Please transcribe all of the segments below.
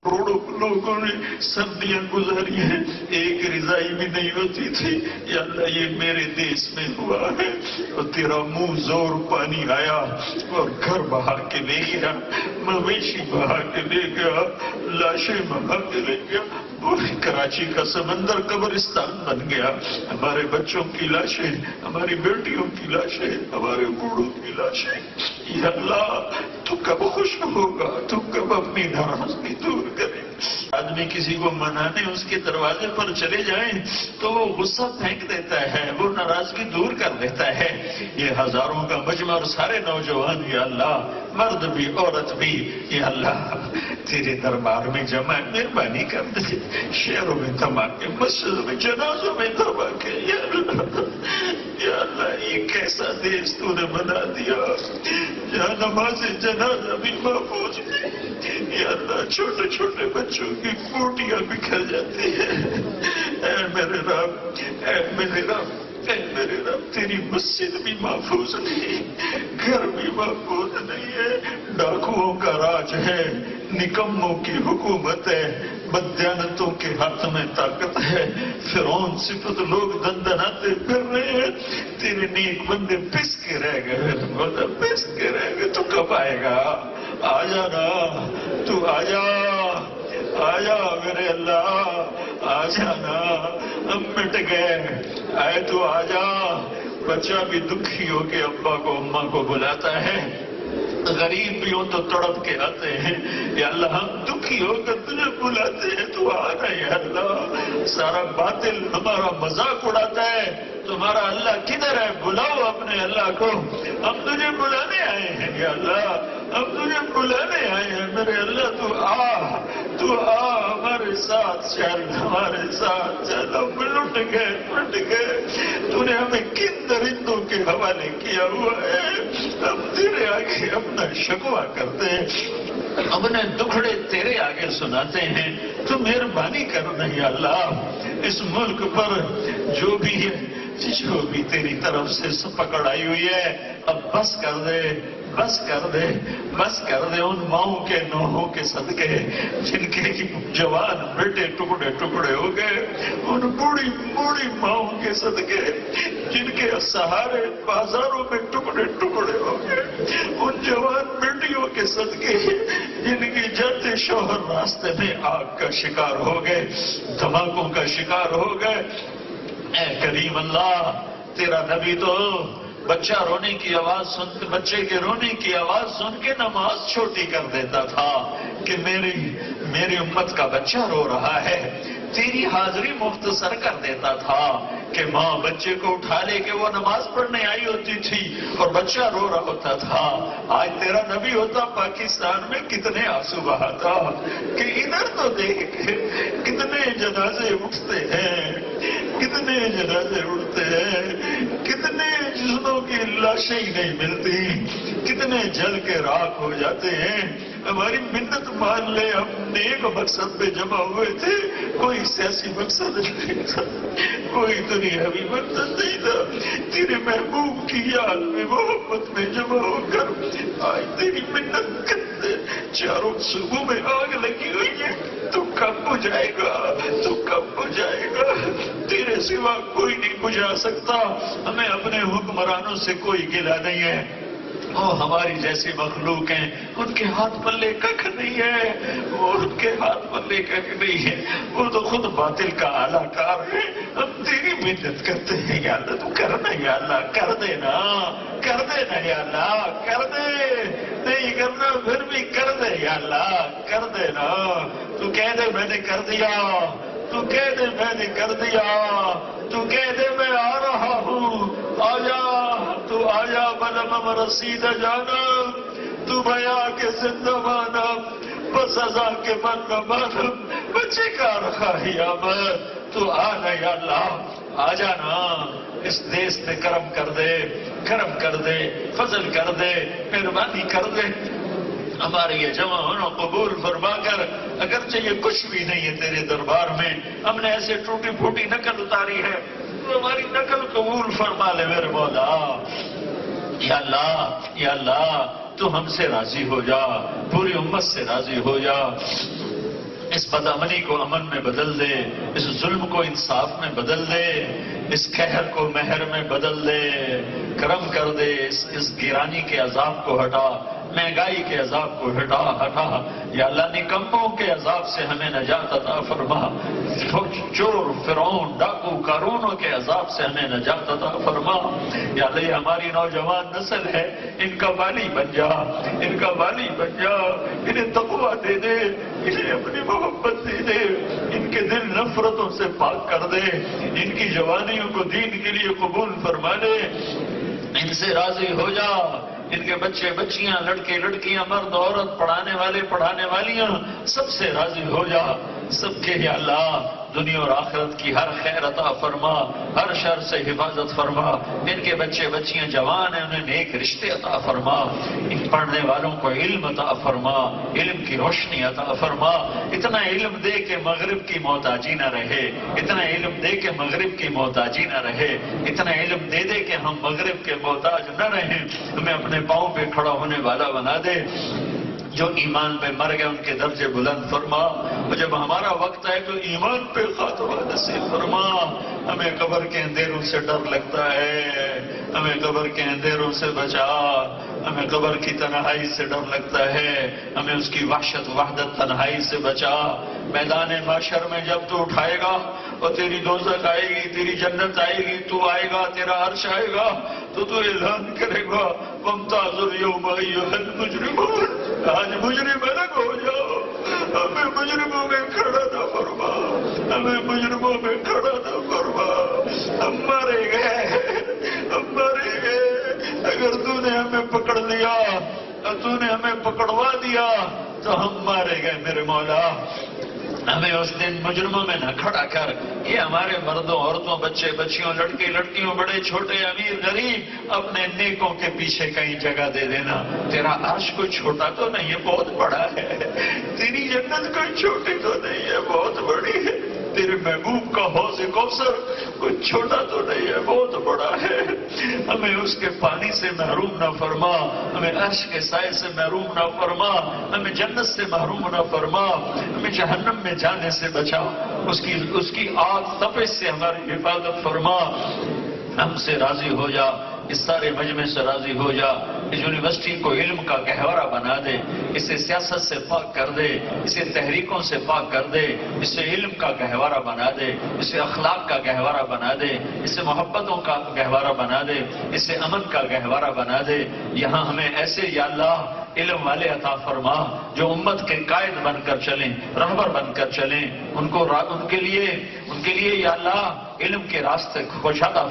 کروڑوں لوگوں نے سردیاں گزاری ہیں، ایک رضائی بھی نہیں ہوتی تھی. یا اللہ یہ میرے دیس میں ہوا ہے، اور تیرا منہ زور پانی آیا اور گھر بہا کے لے گیا، مویشی بہا کے لے گیا، لاشیں بہا کے لے گیا. پوری کراچی کا سمندر قبرستان بن گیا. ہمارے بچوں کی لاشیں، ہماری بیٹیوں کی لاشیں، ہمارے بوڑھوں کی لاشیں. یا اللہ تو کب خوش ہوگا، تو کب اپنی ناراضگی دور کرے. آدمی کسی کو منانے اس کے دروازے پر چلے جائیں تو وہ غصہ پھینک دیتا ہے، وہ ناراضگی دور کر دیتا ہے. یہ ہزاروں کا مجمع اور سارے نوجوان یا اللہ، مرد بھی عورت بھی، یا اللہ تیرے دربار میں جمع ہے، مہربانی کر دے. شہروں میں دھماکے، مسجدوں میں، جنازوں میں دھماکے. یا اللہ، یا اللہ یہ کیسا دیس تو نے بنا دیا جہاں نماز جنازہ بھی محفوظ نہیں. یا اللہ چھوٹے چھوٹے بچوں کی پوٹیاں بکھر جاتی ہیں. اے میرے رب، اے میرے رب، اے میرے رب، تیری مسجد بھی محفوظ نہیں، گھر بھی محفوظ نہیں ہے. ڈاکوؤں کا راج ہے، نکموں کی حکومت ہے، بدیانتوں کے ہاتھ میں طاقت ہے. فرعون صفت لوگ دندناتے پھر رہے ہیں، تیرے نیک بندے پس کے رہ گئے. پس کے رہ گئے. تو کب آئے گا؟ آ جا نا، تو آ جا، آ جا میرے اللہ، آ جانا. ہم مٹ گئے، آئے تو آ جا. بچہ بھی دکھی ہو کے ابا کو اماں کو بلاتا ہے، غریب بھی ہو تو تڑپ کے آتے ہیں. یا اللہ ہم دکھی ہو کر تجھے بلاتے ہیں، تو آنا. یا اللہ سارا باطل ہمارا مذاق اڑاتا ہے، تمہارا اللہ کدھر ہے؟ بلاؤ اپنے اللہ کو، ہم تجھے بلانے آئے ہیں. یا اللہ ہم تجھے بلانے آئے ہیں. میرے اللہ تو آ، تو آ ہمارے ساتھ چل، ہمارے ساتھ چل. ہم لٹ گئے، پٹ گئے. تو نے ہمیں کن درندوں کے حوالے کیا ہوا ہے. ہم تیرے آگے اپنا شکوہ کرتے ہیں، اپنے دکھڑے تیرے آگے سناتے ہیں. تو مہربانی کر نہیں اللہ، اس ملک پر جو بھی ہے، جو بھی تیری طرف سے پکڑ آئی ہوئی ہے، اب بس کر دے، بس کر دے، بس کر دے. ان ماؤں کے نوحوں کے صدقے جن کے جوان بیٹے ٹکڑے ٹکڑے ہو گئے، ان بوڑھی بوڑھی ماؤں کے صدقے جن کے سہارے بازاروں میں ٹکڑے ٹکڑے ہو گئے، ان جوان بیٹیوں کے صدقے جن کے جاتے شوہر راستے میں آگ کا شکار ہو گئے، دھماکوں کا شکار ہو گئے. اے کریم اللہ، تیرا نبی تو بچہ رونے کی آواز سن کے، بچے کے رونے کی آواز سن کے نماز چھوٹی کر دیتا تھا کہ میری امت کا بچہ رو رہا ہے. تیری حاضری مختصر کر دیتا تھا کہ ماں بچے کو اٹھا لے کے وہ نماز پڑھنے آئی ہوتی تھی اور بچہ رو رہا ہوتا تھا. آج تیرا نبی ہوتا پاکستان میں کتنے آنسو بہاتا کہ ادھر تو دیکھ کتنے جنازے اٹھتے ہیں، کتنے جنازے اٹھتے ہیں، کتنے جسموں کی لاشیں ہی نہیں ملتی، کتنے جل کے راکھ ہو جاتے ہیں. ہماری منت مان لے، ہم نیک مقصد پہ جمع ہوئے تھے، کوئی سیاسی مقصد نہیں تھا، کوئی دنیاوی مقصد نہیں تھا. تیرے محبوب کی یاد میں محبت میں جمع ہو کر آج تیری منت کرتے. چاروں صوبوں میں آگ لگی ہوئی ہے، تو کب بجھائے گا؟ تو کب بجھائے گا؟ تیرے سوا کوئی نہیں بجھا سکتا. ہمیں اپنے حکمرانوں سے کوئی گلہ نہیں ہے، وہ ہماری جیسی مخلوق ہیں، ان کے ہاتھ پلے ککھ نہیں ہے، وہ ان کے ہاتھ پلے ککھ نہیں ہے، وہ تو خود باطل کا اعلیٰ کار ہے. ہم تیری محنت کرتے ہیں. یا اللہ تو کرنا، یا اللہ کر دینا، کر دینا. یا اللہ کر دے، نہیں کرنا پھر بھی کر دے. یا اللہ کر دینا. تو کہہ دے میں نے کر دیا، تو کہہ دے میں نے کر دیا، تو کہہ دے میں آ رہا ہوں. آ جا، تو آیا بلم رسید جانا، تو بیا کے زندہ مانا، بس ازا کے من نہ مانا، بچے کا رکھا ہی آمد. تو آنا یا اللہ، آ جانا. اس دیس میں کرم کر دے، کرم کر دے، فضل کر دے، مہربانی کر دے. ہمارے یہ جمع ہونا قبول فرما کر، اگرچہ یہ کچھ بھی نہیں ہے تیرے دربار میں، ہم نے ایسے ٹوٹی پھوٹی نقل اتاری ہے، تو ہماری نقل قبول فرما لے میرے مولا. یا اللہ، یا اللہ تو ہم سے راضی ہو جا، پوری امت سے راضی ہو جا. اس بدامنی کو امن میں بدل دے، اس ظلم کو انصاف میں بدل دے، اس قہر کو مہر میں بدل دے، کرم کر دے، اس گرانی کے عذاب کو ہٹا، مہنگائی کے عذاب کو ہٹا یا اللہ نکموں کے عذاب سے ہمیں نجات عطا فرما، چور فرعون ڈاکو قارونوں کے عذاب سے ہمیں نجات عطا فرما یا اللہ یہ ہماری نوجوان نسل ہے، ان کا والی بن جا، ان کا والی بن جا، انہیں تقویٰ دے دے، انہیں اپنی محبت دے دے، ان کے دل نفرتوں سے پاک کر دے، ان کی جوانیوں کو دین کے لیے قبول فرما لے، ان سے راضی ہو جا، ان کے بچے بچیاں لڑکے لڑکیاں مرد عورت پڑھانے والے پڑھانے والیاں سب سے راضی ہو جا، سب کے یا اللہ دنیا اور آخرت کی ہر خیر عطا فرما، ہر شر سے حفاظت فرما، ان کے بچے بچیاں جوان ہیں انہیں نیک رشتے عطا فرما، ان پڑھنے والوں کو علم عطا فرما، علم کی روشنی عطا فرما، اتنا علم دے کہ مغرب کی محتاجی نہ رہے، اتنا علم دے کہ مغرب کی محتاجی نہ رہے، اتنا علم دے دے کہ ہم مغرب کے محتاج نہ رہیں، ہمیں اپنے پاؤں پہ کھڑا ہونے والا بنا دے، جو ایمان پہ مر گئے ان کے درجے بلند فرما، اور جب ہمارا وقت ہے تو ایمان پہ خاتمہ نصیب فرما، ہمیں قبر کے اندھیروں سے ڈر لگتا ہے، ہمیں قبر کے اندھیروں سے بچا، ہمیں قبر کی تنہائی سے ڈر لگتا ہے، ہمیں اس کی وحشت وحدت تنہائی سے بچا، میدان محشر میں جب تو اٹھائے گا اور تیری دوزخ آئے گی، تیری جنت آئے گی، تو آئے گا، تیرا عرش آئے گا تو اعلان کرے گا وَامْتَازُوا الْيَوْمَ أَيُّهَا الْمُجْرِمُونَ، آج مجرم الگ ہو جاؤ، ہمیں مجرموں میں کھڑا نہ فرما، ہمیں مجرموں میں کھڑا نہ فرما، ہم مارے گئے، ہم مارے گئے، اگر تو نے ہمیں پکڑ لیا اور تو نے ہمیں پکڑوا دیا تو ہم مارے گئے میرے مولا، ہمیں اس دن مجرموں میں نہ کھڑا کر، یہ ہمارے مردوں عورتوں بچے بچیوں لڑکے لڑکیوں بڑے چھوٹے امیر غریب اپنے نیکوں کے پیچھے کہیں جگہ دے دینا، تیرا عرش کوئی چھوٹا تو نہیں ہے بہت بڑا ہے، تیری جنت کوئی چھوٹی تو نہیں ہے بہت بڑی ہے، تیرے محبوب کا حوض کوثر کوئی چھوٹا تو نہیں ہے بہت بڑا ہے، ہمیں اس کے پانی سے محروم نہ فرما، ہمیں عرش کے سائے سے محروم نہ فرما، ہمیں جنت سے محروم نہ فرما، ہمیں جہنم میں جانے سے بچا، اس کی آگ تپش سے ہماری حفاظت فرما، ہم سے راضی ہو جا، اس سارے مجمع سے راضی ہو جا، اس یونیورسٹی کو علم کا گہوارہ بنا دے، اسے سیاست سے پاک کر دے، اسے تحریکوں سے پاک کر دے، اسے علم کا گہوارہ بنا دے، اسے اخلاق کا گہوارہ بنا دے، اسے محبتوں کا گہوارہ بنا دے، اسے امن کا گہوارہ بنا دے، یہاں ہمیں ایسے یا اللہ علم والے عطا فرما جو امت کے قائد بن کر چلیں، رہبر بن کر چلیں، ان کے لیے یا اللہ علم کے راستے کشادہ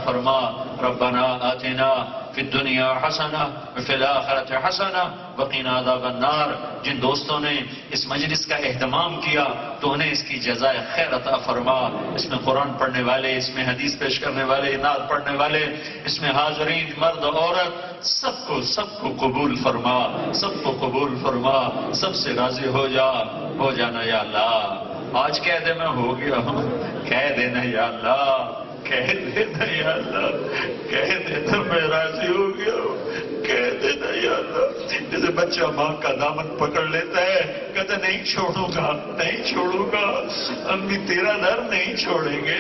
فرما، ربنا آتنا فی الدنیا حسنہ وفی الآخرۃ حسنہ وقنا عذاب النار، جن دوستوں نے اس مجلس کا اہتمام کیا تو انہیں اس کی جزائے خیر عطا فرما، اس میں قرآن پڑھنے والے، اس میں حدیث پیش کرنے والے، نعت پڑھنے والے، اس میں حاضرین مرد عورت سب کو قبول فرما، سب سے راضی ہو جانا یا اللہ، آج کہہ دے میں ہو گیا ہوں، کہہ دینا یا اللہ، کہہ دینا یا اللہ، کہہ دینا میں راضی ہو گیا ہوں، کہہ دینا یا اللہ، جیسے بچہ ماں کا دامن پکڑ لیتا ہے کہتا نہیں چھوڑوں گا، امی تیرا در نہیں چھوڑیں گے،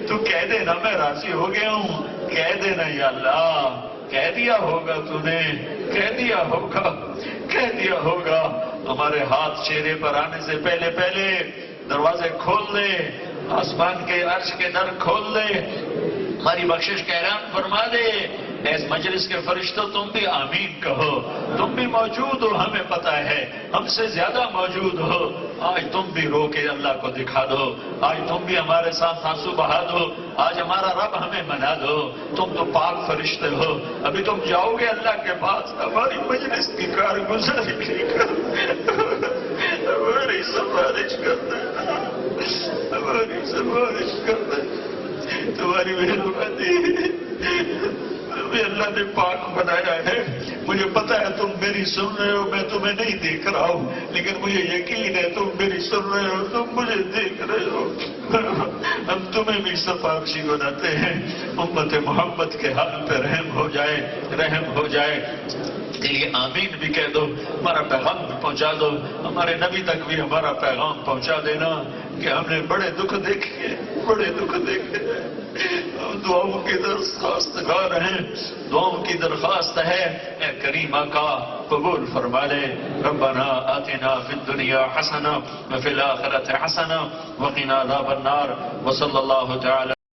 تو کہہ دینا میں راضی ہو گیا ہوں، کہہ دینا یا اللہ، کہہ دیا ہوگا تو نے، کہہ دیا ہوگا، ہمارے ہاتھ چہرے پر آنے سے پہلے دروازے کھول دے، آسمان کے عرش کے در کھول دے، ہماری بخشش کا اعلان فرما دے، اس مجلس کے فرشتوں تم بھی آمین کہو، تم بھی موجود ہو، ہمیں پتہ ہے ہم سے زیادہ موجود ہو، آج تم بھی رو کے اللہ کو دکھا دو، آج تم بھی ہمارے ساتھ آنسو بہا دو، آج ہمارا رب ہمیں منا دو، تم تو پاک فرشتے ہو، ابھی تم جاؤ گے اللہ کے پاس، ہماری مجلس کی کارگزاری کر، ہماری سفارش کر دینا، تمہاری مہربانی، تمہیں اللہ نے پاک بنایا ہے، مجھے پتا ہے تم میری سن رہے ہو، میں تمہیں نہیں دیکھ رہا ہوں، لیکن مجھے یقین ہے تم میری سن رہے ہو، تم مجھے دیکھ رہے ہو۔ ہم تمہیں بھی سفارشی بناتے ہیں، امت محمد کے حال پہ رحم ہو جائے، رحم ہو جائے۔ یہ آمین بھی کہہ دو، ہمارا پیغام بھی پہنچا دو، ہمارے نبی تک بھی ہمارا پیغام پہنچا دینا کہ ہم نے بڑے دکھ دیکھے، بڑے دکھ دیکھے۔ ہم دعاؤں کی درخواست گار ہیں، دعاؤں کی درخواست ہے، اے کریم آقا قبول فرما لے۔ ربنا آتنا فی الدنیا حسنہ وفی الآخرۃ حسنہ وقنا عذاب النار، وصلی اللہ تعالی